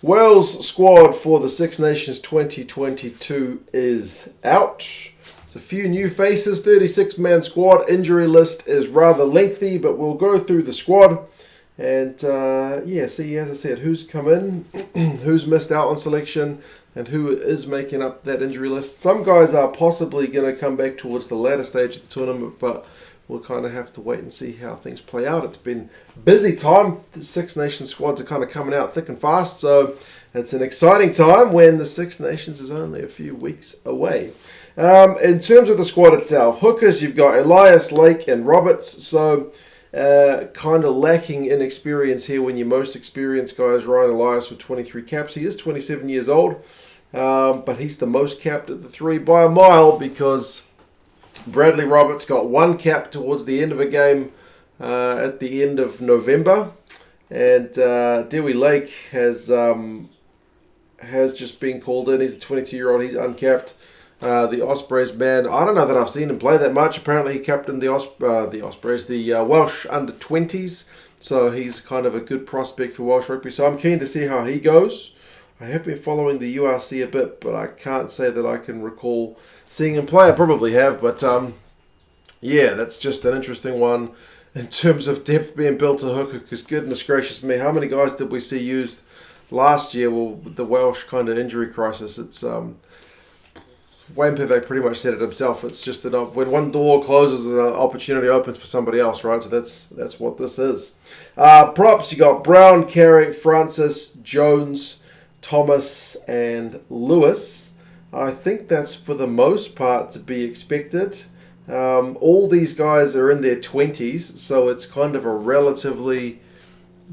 Wales squad for the Six Nations 2022 is out. There's a few new faces, 36-man squad. Injury list is rather lengthy, but we'll go through the squad and see, as I said, who's come in, who's missed out on selection, and who is making up that injury list. Some guys are possibly going to come back towards the latter stage of the tournament, but we'll kind of have to wait and see how things play out. It's been a busy time. The Six Nations squads are kind of coming out thick and fast, so it's an exciting time when the Six Nations is only a few weeks away. In terms of the squad itself, hookers, you've got Elias, Lake, and Roberts, so kind of lacking in experience here when your most experienced guy is Ryan Elias with 23 caps. He is 27 years old, but he's the most capped at the three by a mile because Bradley Roberts got one cap towards the end of a game at the end of November, and Dewey Lake has just been called in. He's a 22-year-old. He's uncapped. The Ospreys, man, I don't know that I've seen him play that much. Apparently he captained the Ospreys, the Welsh under-20s, so he's kind of a good prospect for Welsh rugby. So I'm keen to see how he goes. I have been following the URC a bit, but I can't say that I can recall seeing him play. I probably have, but that's just an interesting one in terms of depth being built to hooker, because goodness gracious me, how many guys did we see used last year? Well, with the Welsh kind of injury crisis, it's Wayne Pivac pretty much said it himself. It's just that when one door closes, an opportunity opens for somebody else, right? So that's what this is. Props, you got Brown, Carey, Francis, Jones, Thomas, and Lewis. I think that's for the most part to be expected. All these guys are in their 20s, so it's kind of a relatively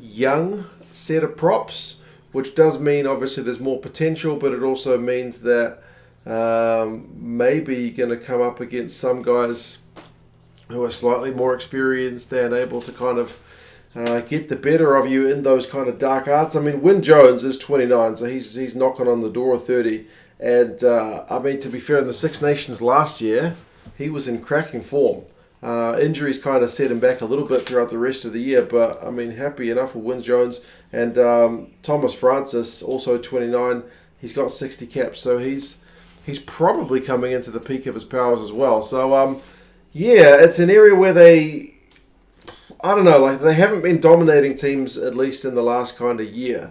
young set of props, which does mean obviously there's more potential, but it also means that maybe you're going to come up against some guys who are slightly more experienced and able to kind of get the better of you in those kind of dark arts. I mean, Wyn Jones is 29, so he's knocking on the door of 30. And, to be fair, in the Six Nations last year, he was in cracking form. Injuries kind of set him back a little bit throughout the rest of the year, but, happy enough for Wyn Jones. And Thomas Francis, also 29, he's got 60 caps, so he's probably coming into the peak of his powers as well. So, it's an area where they haven't been dominating teams, at least in the last kind of year,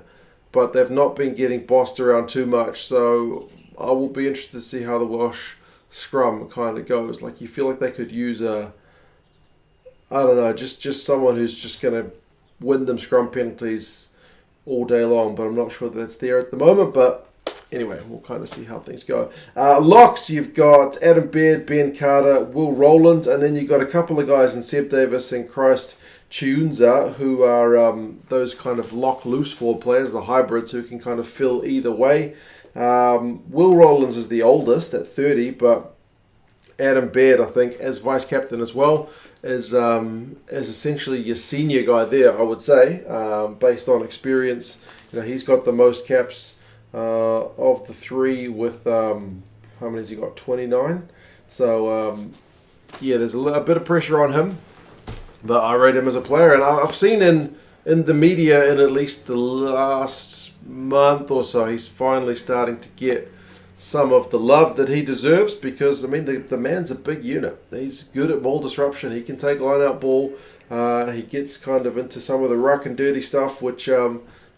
but they've not been getting bossed around too much. So I will be interested to see how the Welsh scrum kind of goes. Like, you feel like they could use just someone who's just going to win them scrum penalties all day long, but I'm not sure that's there at the moment, but anyway, we'll kind of see how things go. Locks, you've got Adam Baird, Ben Carter, Will Rowland, and then you've got a couple of guys in Seb Davis and Christ Chiunza who are those kind of lock loose forward players, the hybrids who can kind of fill either way. Will Rowlands is the oldest at 30, but Adam Baird, I think, as vice captain as well, is essentially your senior guy there, I would say, based on experience. He's got the most caps of the three with, how many has he got? 29. So, there's a bit of pressure on him, but I rate him as a player. And I've seen in the media in at least the last month or so, he's finally starting to get some of the love that he deserves because, the man's a big unit. He's good at ball disruption. He can take line-out ball. He gets kind of into some of the ruck and dirty stuff, which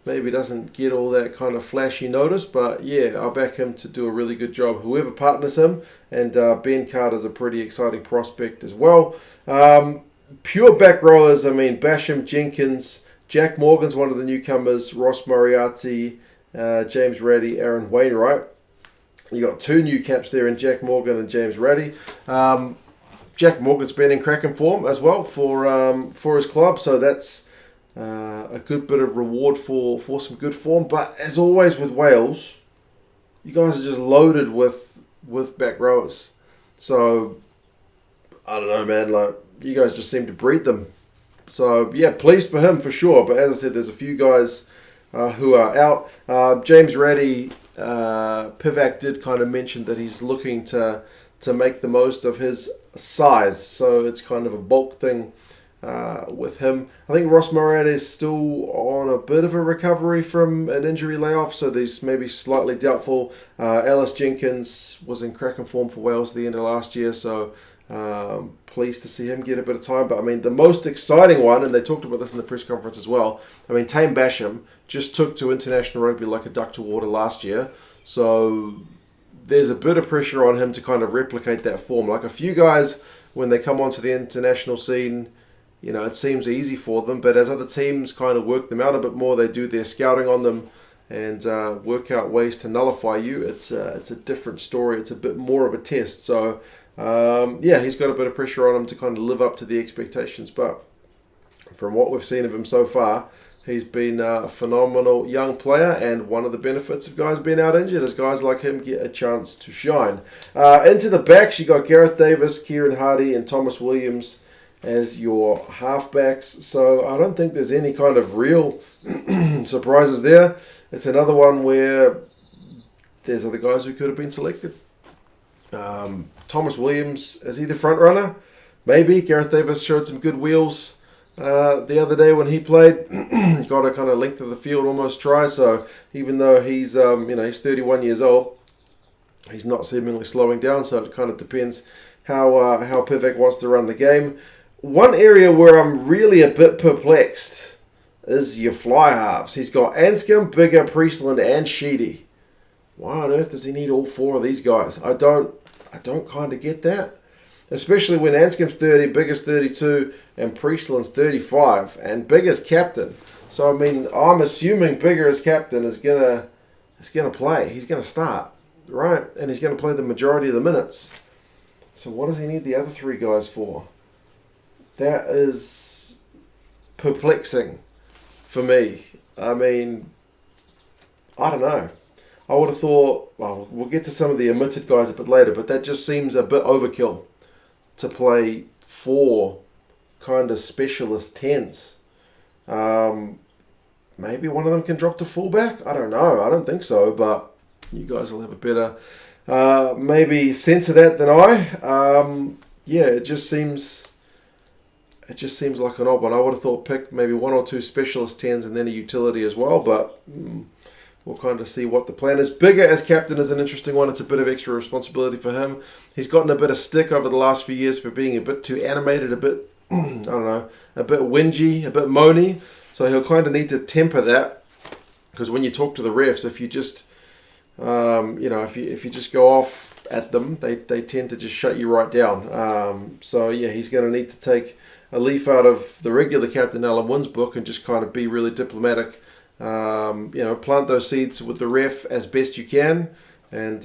maybe doesn't get all that kind of flashy notice, but I'll back him to do a really good job, whoever partners him, and Ben Carter's a pretty exciting prospect as well. Pure back rowers, Basham, Jenkins, Jack Morgan's one of the newcomers, Ross Moriarty, James Raddy, Aaron Wainwright. You got two new caps there in Jack Morgan and James Raddy. Jack Morgan's been in cracking form as well for his club, so that's a good bit of reward for some good form. But as always with Wales, you guys are just loaded with back rowers. So I don't know, man. You guys just seem to breed them. So pleased for him for sure. But as I said, there's a few guys who are out. James Raddy, Pivac did kind of mention that he's looking to make the most of his size. So it's kind of a bulk thing with him. I think Ross Murray is still on a bit of a recovery from an injury layoff, so he's maybe slightly doubtful. Ellis Jenkins was in cracking form for Wales at the end of last year, so pleased to see him get a bit of time. But I mean, the most exciting one, and they talked about this in the press conference as well, I mean, Tame Basham just took to international rugby like a duck to water last year, so there's a bit of pressure on him to kind of replicate that form. Like a few guys, when they come onto the international scene, you know, it seems easy for them, but as other teams kind of work them out a bit more, they do their scouting on them and work out ways to nullify you. It's a different story. It's a bit more of a test. So, he's got a bit of pressure on him to kind of live up to the expectations. But from what we've seen of him so far, he's been a phenomenal young player, and one of the benefits of guys being out injured is guys like him get a chance to shine. Into the backs, you got Gareth Davis, Kieran Hardy, and Thomas Williams as your halfbacks. So I don't think there's any kind of real surprises there. It's another one where there's other guys who could have been selected. Thomas Williams, is he the front runner? Maybe. Gareth Davis showed some good wheels the other day when he played. Got a kind of length of the field almost try. So even though he's he's 31 years old, he's not seemingly slowing down. So it kind of depends how Pivak wants to run the game. One area where I'm really a bit perplexed is your fly halves. He's got Anscombe, Bigger, Priestland, and Sheedy. Why on earth does he need all four of these guys? I don't kind of get that. Especially when Anscombe's 30, Bigger's 32, and Priestland's 35, and Bigger's captain. So I mean, I'm assuming Bigger as captain is gonna play. He's gonna start, right? And he's gonna play the majority of the minutes. So what does he need the other three guys for? That is perplexing for me. I mean, I don't know. I would have thought, well, we'll get to some of the omitted guys a bit later, but that just seems a bit overkill to play four kind of specialist 10s. Maybe one of them can drop to fullback? I don't know. I don't think so, but you guys will have a better maybe sense of that than I. It just seems like an odd one. I would have thought pick maybe one or two specialist 10s and then a utility as well, but we'll kind of see what the plan is. Bigger as captain is an interesting one. It's a bit of extra responsibility for him. He's gotten a bit of stick over the last few years for being a bit too animated, a bit, a bit whingy, a bit moany. So he'll kind of need to temper that, because when you talk to the refs, if you just, if you just go off at them, they tend to just shut you right down. He's going to need to take a leaf out of the regular Captain Alan Wynn's book and just kind of be really diplomatic. Plant those seeds with the ref as best you can, and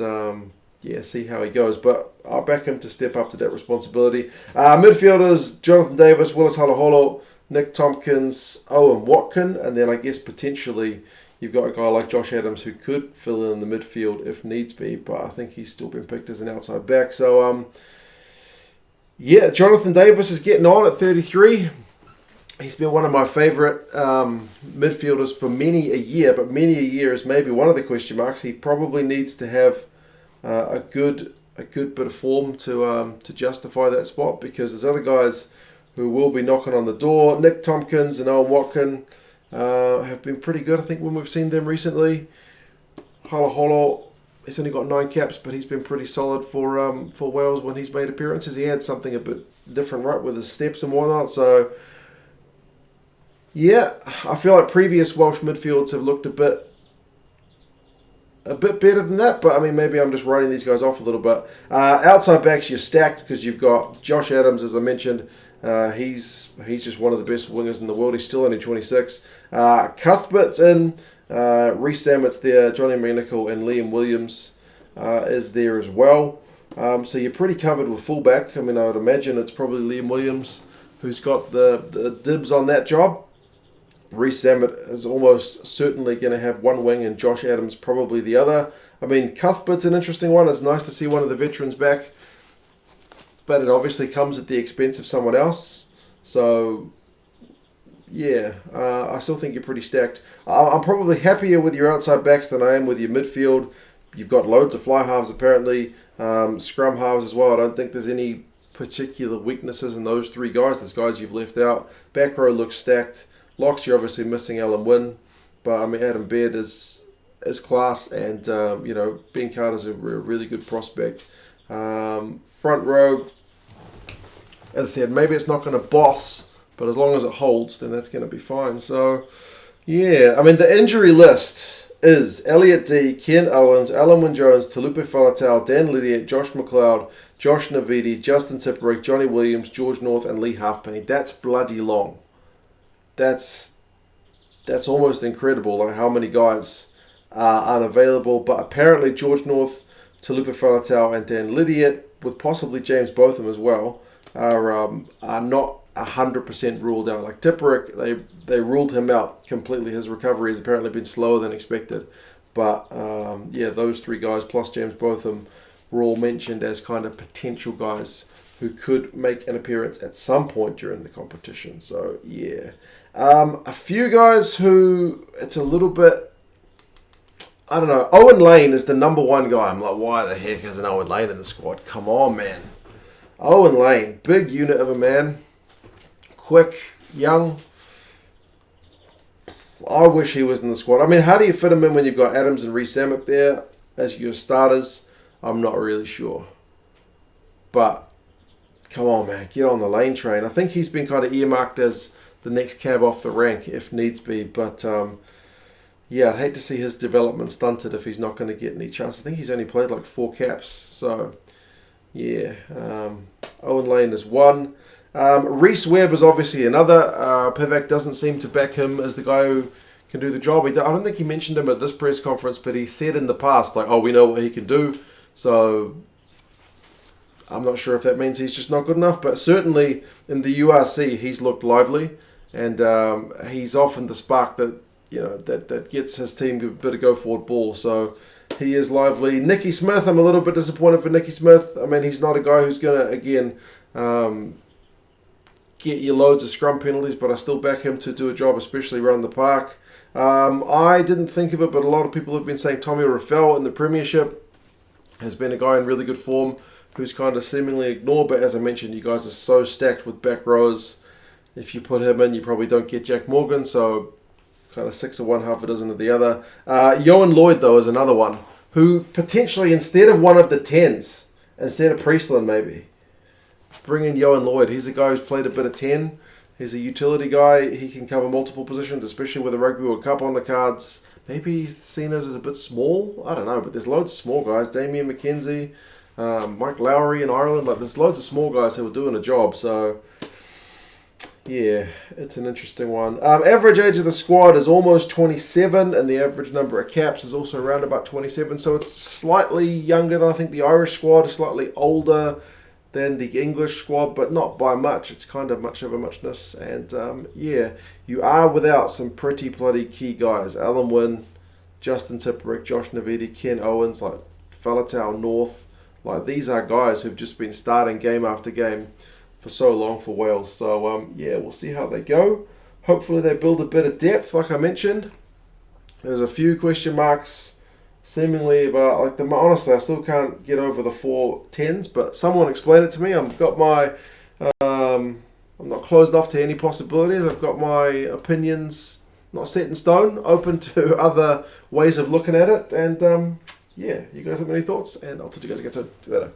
see how he goes. But I'll back him to step up to that responsibility. Midfielders: Jonathan Davis, Willis Halaholo, Nick Tompkins, Owen Watkin, and then I guess potentially you've got a guy like Josh Adams who could fill in the midfield if needs be, but I think he's still been picked as an outside back. So, Jonathan Davis is getting on at 33. He's been one of my favourite midfielders for many a year, but many a year is maybe one of the question marks. He probably needs to have a good bit of form to justify that spot, because there's other guys who will be knocking on the door. Nick Tompkins and Owen Watkin have been pretty good, I think, when we've seen them recently. Halaholo, he's only got 9 caps, but he's been pretty solid for Wales when he's made appearances. He had something a bit different, right, with his steps and whatnot. So, I feel like previous Welsh midfields have looked a bit better than that, but I mean, maybe I'm just writing these guys off a little bit. Outside backs, you're stacked because you've got Josh Adams, as I mentioned. He's just one of the best wingers in the world. He's still only 26. Cuthbert's in. Reece Sammett's there. Johnny McNichol and Liam Williams is there as well. So you're pretty covered with fullback. I mean, I would imagine it's probably Liam Williams who's got the dibs on that job. Reece Sammet is almost certainly going to have one wing and Josh Adams probably the other. I mean, Cuthbert's an interesting one. It's nice to see one of the veterans back, but it obviously comes at the expense of someone else. So, I still think you're pretty stacked. I'm probably happier with your outside backs than I am with your midfield. You've got loads of fly halves apparently, scrum halves as well. I don't think there's any particular weaknesses in those three guys. There's guys you've left out. Back row looks stacked. Locks, you're obviously missing Alan Wynne, but I mean Adam Baird is class, and Ben Carter's a really good prospect. Front row, as I said, maybe it's not going to boss, but as long as it holds, then that's going to be fine. So, yeah, I mean the injury list is Elliot D, Ken Owens, Alan Wynne-Jones, Talupe Faletau, Dan Lydiate, Josh McLeod, Josh Navidi, Justin Tipuric, Johnny Williams, George North, and Lee Halfpenny. That's bloody long. That's almost incredible, like how many guys are unavailable. But apparently George North, Talupe Faletau, and Dan Lydiate, with possibly James Botham as well, are not 100% ruled out. Like Tipuric, they ruled him out completely. His recovery has apparently been slower than expected. But those three guys plus James Botham were all mentioned as kind of potential guys who could make an appearance at some point during the competition. So yeah, a few guys who it's a little bit, I don't know. Owen Lane is the number one guy. I'm like, why the heck isn't Owen Lane in the squad? Come on, man. Owen Lane, big unit of a man. Quick, young. I wish he was in the squad. I mean, how do you fit him in when you've got Adams and Reece Amick there as your starters? I'm not really sure. But, come on, man. Get on the Lane train. I think he's been kind of earmarked as the next cab off the rank if needs be. But, yeah, I'd hate to see his development stunted if he's not going to get any chance. I think he's only played like 4 caps. So, yeah. Owen Lane is one. Reece Webb is obviously another. Pivac doesn't seem to back him as the guy who can do the job. I don't think he mentioned him at this press conference, but he said in the past, like, oh, we know what he can do. So I'm not sure if that means he's just not good enough, but certainly in the URC he's looked lively, and he's often the spark that that gets his team a bit of go forward ball. So he is lively. Nicky Smith, I'm a little bit disappointed for Nicky Smith. I mean, he's not a guy who's going to again get you loads of scrum penalties, but I still back him to do a job, especially around the park. I didn't think of it, but a lot of people have been saying Tommy Raffel in the Premiership has been a guy in really good form who's kind of seemingly ignored, but as I mentioned, you guys are so stacked with back rows. If you put him in, you probably don't get Jack Morgan, so kind of 6 of one, half a dozen of the other. Yohan Lloyd, though, is another one who potentially, instead of one of the 10s, instead of Priestland maybe, bring in Yohan Lloyd. He's a guy who's played a bit of 10. He's a utility guy. He can cover multiple positions, especially with a Rugby World Cup on the cards. Maybe he's seen as a bit small. I don't know, but there's loads of small guys. Damien McKenzie, Mike Lowry in Ireland. Like, there's loads of small guys who are doing a job. So, yeah, it's an interesting one. Average age of the squad is almost 27, and the average number of caps is also around about 27. So it's slightly younger than I think the Irish squad, slightly older than the English squad, but not by much. It's kind of much of a muchness. And yeah, you are without some pretty bloody key guys. Alan Wynne, Justin Tipuric, Josh Navidi, Ken Owens, like Faletau, North. Like, these are guys who've just been starting game after game for so long for Wales. So yeah, we'll see how they go. Hopefully they build a bit of depth, like I mentioned. There's a few question marks seemingly about, like, honestly, I still can't get over the 4 10s, but someone explain it to me. I've got my, I'm not closed off to any possibilities. I've got my opinions not set in stone, open to other ways of looking at it. And yeah, you guys have any thoughts? And I'll talk to you guys again soon. See you later.